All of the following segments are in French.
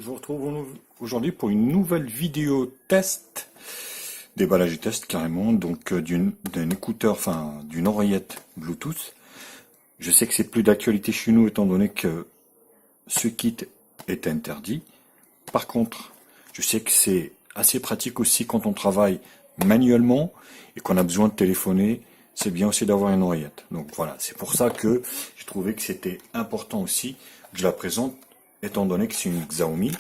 vous retrouve aujourd'hui pour une nouvelle vidéo test, déballage et test carrément, donc d'un écouteur, enfin d'une oreillette Bluetooth. Je sais que c'est plus d'actualité chez nous étant donné que ce kit est interdit. Par contre, je sais que c'est assez pratique aussi quand on travaille manuellement et qu'on a besoin de téléphoner. C'est bien aussi d'avoir une oreillette. Donc voilà, c'est pour ça que j'ai trouvé que c'était important aussi que je la présente, étant donné que c'est une Xiaomi,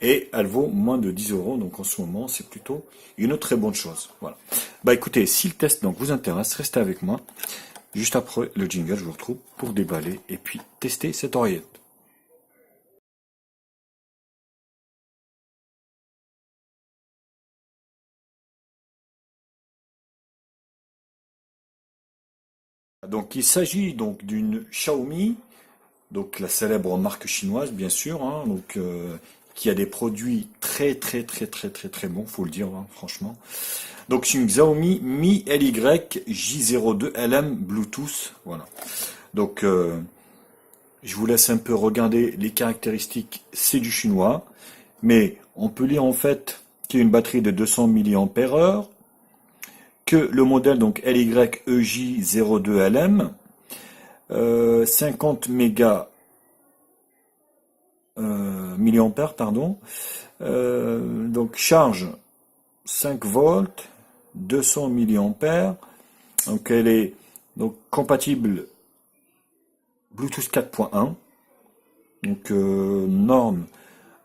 et elle vaut moins de 10 euros. Donc en ce moment, c'est plutôt une très bonne chose. Voilà. Bah écoutez, si le test donc vous intéresse, restez avec moi. Juste après le jingle, je vous retrouve pour déballer et puis tester cette oreillette. Donc il s'agit donc d'une Xiaomi, donc la célèbre marque chinoise bien sûr, hein, donc qui a des produits très bons, faut le dire hein, franchement. Donc c'est une Xiaomi Mi LY J02 LM Bluetooth, voilà. Donc je vous laisse un peu regarder les caractéristiques, c'est du chinois, mais on peut lire en fait qu'il y a une batterie de 200 mAh, que le modèle donc LYEJ02LM, 50 milliampères, pardon, donc charge 5 volts, 200 milliampères, donc elle est donc compatible Bluetooth 4.1, donc norme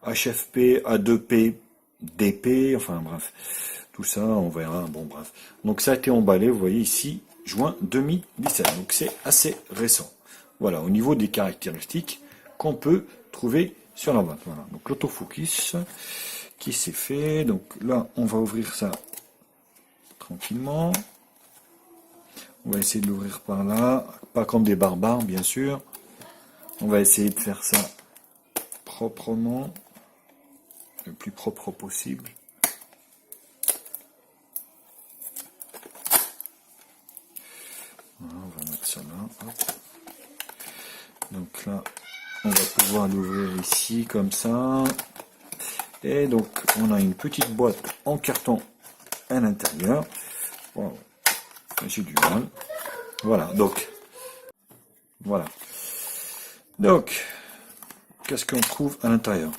HFP, A2P, DP, enfin bref, tout ça on verra, bon bref. Donc ça a été emballé, vous voyez ici, juin 2017, donc c'est assez récent. Voilà, au niveau des caractéristiques qu'on peut trouver sur la boîte. Voilà, donc l'autofocus qui s'est fait, donc là on va ouvrir ça tranquillement. On va essayer de l'ouvrir par là, pas comme des barbares bien sûr. On va essayer de faire ça proprement, le plus propre possible. Voilà, on va mettre ça là. Hop. Donc là, on va pouvoir l'ouvrir ici comme ça. Et donc, on a une petite boîte en carton à l'intérieur. Wow. J'ai du mal. Voilà, donc, voilà. Donc, qu'est-ce qu'on trouve à l'intérieur?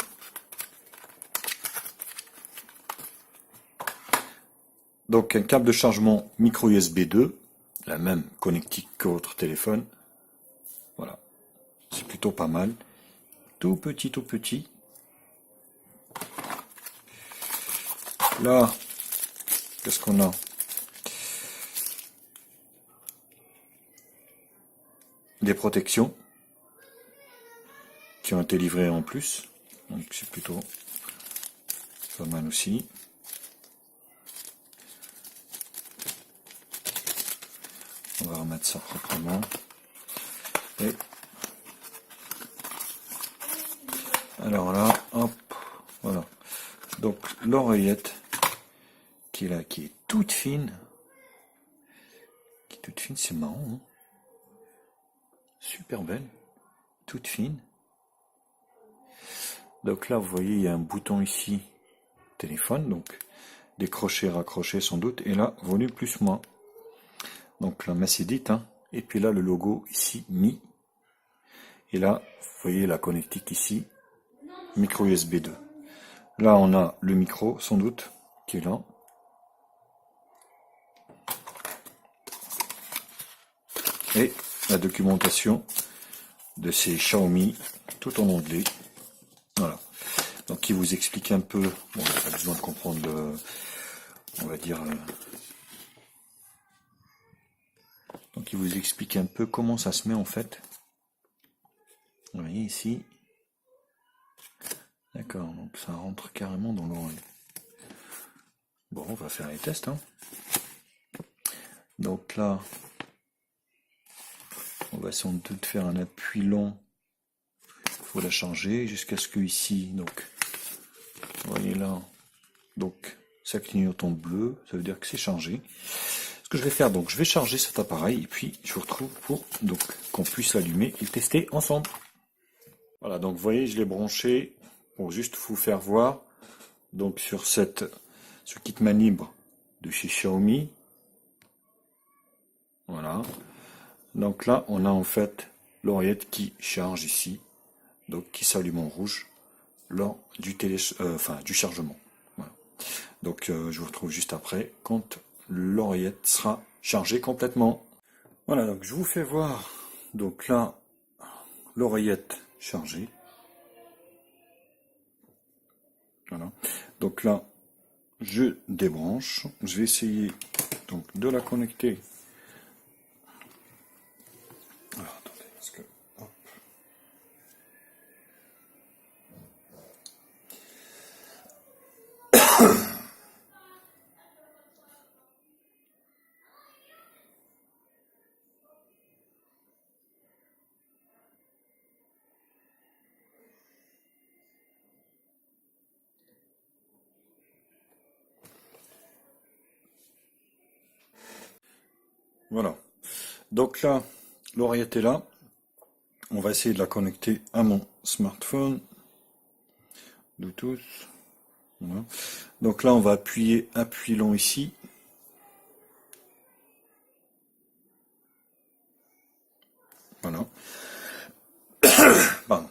Donc, un câble de chargement micro USB 2, la même connectique que votre téléphone. Voilà, c'est plutôt pas mal. Tout petit. Là, qu'est-ce qu'on a? Des protections qui ont été livrées en plus, donc c'est plutôt pas mal aussi. On va remettre ça proprement. Et alors là, hop, voilà. Donc l'oreillette qui est là, qui est toute fine. C'est marrant, hein, super belle, toute fine. Donc là, vous voyez, il y a un bouton ici, téléphone, donc décrocher, raccrocher sans doute, et là, volume plus moins. Donc la messe est dite, hein. Et puis là, le logo ici, Mi. Et là, vous voyez la connectique ici, micro USB 2. Là, on a le micro, sans doute, qui est là. Et la documentation de ces Xiaomi, tout en anglais. Voilà. Donc, qui vous explique un peu, bon, il n'y a pas besoin de comprendre le, on va dire, donc, il vous explique un peu comment ça se met en fait. Vous voyez ici. D'accord, donc ça rentre carrément dans l'oreille. Bon, on va faire les tests, hein. Donc là, on va sans doute faire un appui long. Il faut la changer jusqu'à ce que ici, donc, vous voyez là, donc ça clignote en bleu, ça veut dire que c'est chargé. Ce que je vais faire, donc, je vais charger cet appareil et puis je vous retrouve pour donc qu'on puisse l'allumer et tester ensemble. Voilà, donc vous voyez, je l'ai branché pour juste vous faire voir. Donc sur ce kit main libre de chez Xiaomi. Voilà. Donc là, on a en fait l'oreillette qui charge ici. Donc qui s'allume en rouge lors du du chargement. Voilà. Donc je vous retrouve juste après quand l'oreillette sera chargée complètement. Voilà, donc je vous fais voir. Donc là, l'oreillette chargée. Voilà. Donc là, je débranche. Je vais essayer donc de la connecter. Alors, attendez, parce que hop. Voilà. Donc là, l'oreillette est là. On va essayer de la connecter à mon smartphone. Bluetooth. Voilà. Donc là, on va appuyer appui long ici. Voilà. Pardon.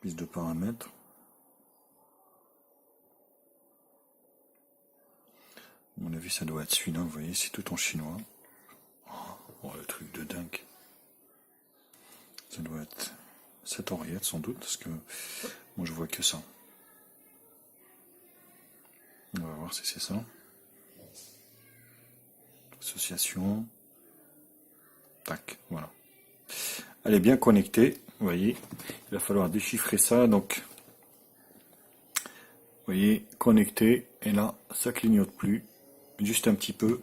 Piste de paramètres. À mon avis, ça doit être celui-là, vous voyez, c'est tout en chinois. Oh, le truc de dingue. Ça doit être cette oreillette, sans doute, parce que moi, je vois que ça. On va voir si c'est ça. Association. Tac, voilà. Elle est bien connectée, vous voyez. Il va falloir déchiffrer ça, donc... Vous voyez, connecté, et là, ça clignote plus. Juste un petit peu.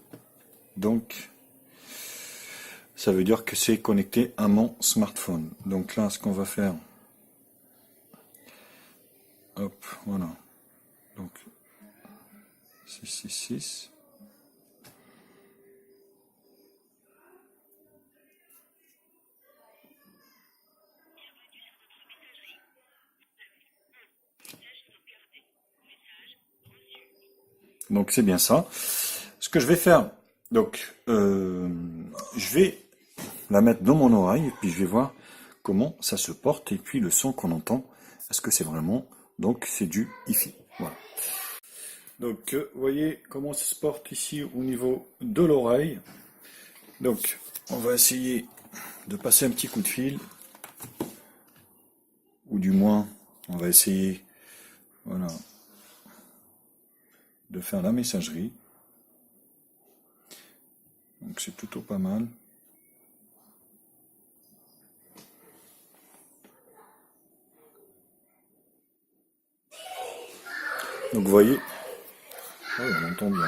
Donc, ça veut dire que c'est connecté à mon smartphone. Donc là, ce qu'on va faire... Hop, voilà. Donc, 666. Donc c'est bien ça. Ce que je vais faire, donc je vais la mettre dans mon oreille et puis je vais voir comment ça se porte et puis le son qu'on entend. Est-ce que c'est vraiment, donc c'est du hi-fi. Voilà. Donc vous voyez comment ça se porte ici au niveau de l'oreille. Donc on va essayer de passer un petit coup de fil, ou du moins on va essayer, voilà, de faire la messagerie. Donc c'est plutôt pas mal. Donc vous voyez, oh, on entend bien.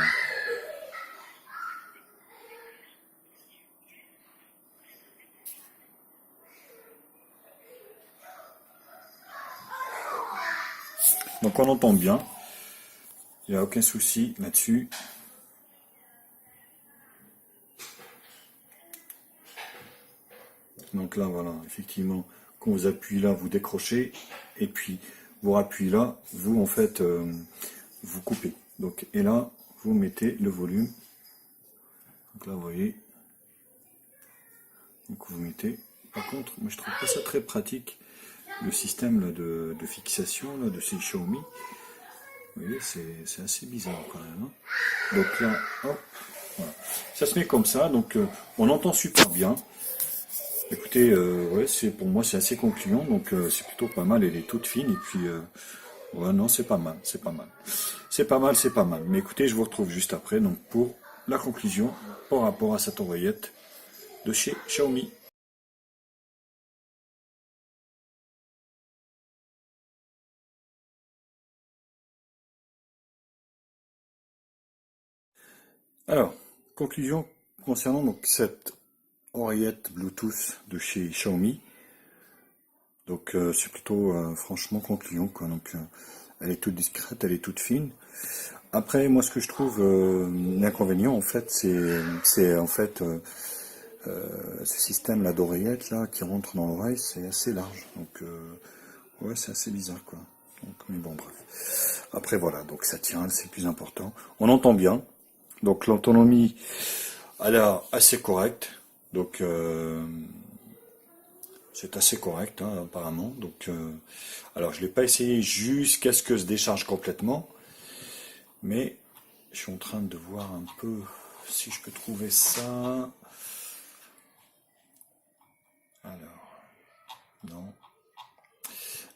Donc on entend bien, il n'y a aucun souci là-dessus. Donc là, voilà, effectivement, quand vous appuyez là, vous décrochez, et puis vous appuyez là, vous en fait, vous coupez. Donc, et là, vous mettez le volume. Donc là, vous voyez. Donc vous mettez. Par contre, moi je trouve pas ça très pratique, le système là, de fixation là, de ces Xiaomi. Vous voyez, c'est assez bizarre quand même. Hein. Donc là, hop, voilà. Ça se met comme ça, donc on entend super bien. Écoutez, ouais, pour moi c'est assez concluant, donc c'est plutôt pas mal, elle est toute fine, et puis ouais, non, c'est pas mal, c'est pas mal. C'est pas mal, c'est pas mal. Mais écoutez, je vous retrouve juste après, donc pour la conclusion par rapport à cette oreillette de chez Xiaomi. Alors, conclusion concernant donc cette oreillette Bluetooth de chez Xiaomi. Donc c'est plutôt franchement concluant, quoi. Donc elle est toute discrète, elle est toute fine. Après, moi ce que je trouve l'inconvénient en fait, c'est en fait ce système là d'oreillette là qui rentre dans l'oreille, c'est assez large. Donc ouais, c'est assez bizarre quoi. Donc, mais bon, bref. Après voilà, donc ça tient, c'est le plus important. On entend bien. Donc l'autonomie, elle est assez correcte. Donc c'est assez correct hein, apparemment. Donc alors je l'ai pas essayé jusqu'à ce que se décharge complètement, mais je suis en train de voir un peu si je peux trouver ça. Alors non.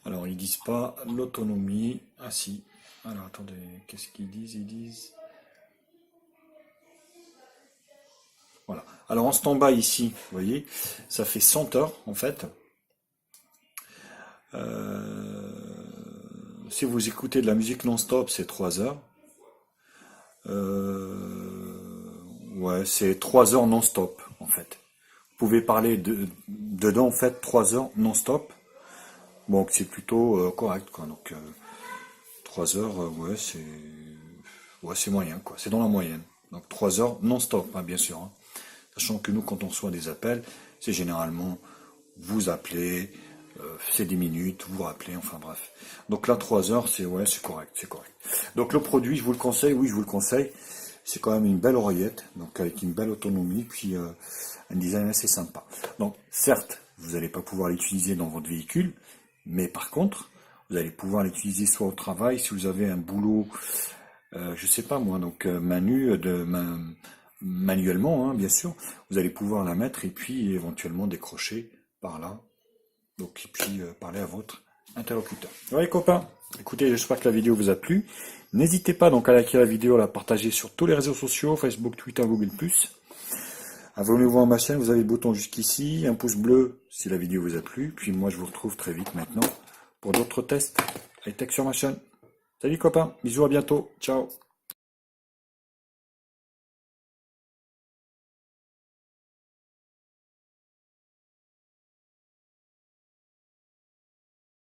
Alors ils disent pas l'autonomie. Ah si. Alors attendez, qu'est-ce qu'ils disent? Ils disent. Voilà. Alors en stand-by ici, vous voyez, ça fait 100 heures en fait. Si vous écoutez de la musique non-stop, c'est 3 heures. Ouais, c'est 3 heures non-stop en fait. Vous pouvez parler dedans en fait 3 heures non-stop. Bon, c'est plutôt correct quoi. Donc 3 heures, ouais, c'est moyen quoi. C'est dans la moyenne. Donc 3 heures non-stop, hein, bien sûr. Hein. Sachant que nous, quand on reçoit des appels, c'est généralement vous appelez, c'est 10 minutes, vous rappelez, enfin bref. Donc là, 3 heures, c'est ouais, c'est correct, c'est correct. Donc le produit, je vous le conseille, oui, je vous le conseille. C'est quand même une belle oreillette, donc avec une belle autonomie, puis un design assez sympa. Donc certes, vous n'allez pas pouvoir l'utiliser dans votre véhicule, mais par contre, vous allez pouvoir l'utiliser soit au travail, si vous avez un boulot, je sais pas moi, donc manuellement, hein, bien sûr, vous allez pouvoir la mettre et puis éventuellement décrocher par là, donc et puis parler à votre interlocuteur. Ouais les copains, écoutez, j'espère que la vidéo vous a plu. N'hésitez pas donc à liker la vidéo, à la partager sur tous les réseaux sociaux, Facebook, Twitter, Google+. Abonnez-vous à ma chaîne, vous avez le bouton jusqu'ici, un pouce bleu si la vidéo vous a plu, puis moi je vous retrouve très vite maintenant pour d'autres tests high-tech sur ma chaîne. Salut copains, bisous, à bientôt, ciao.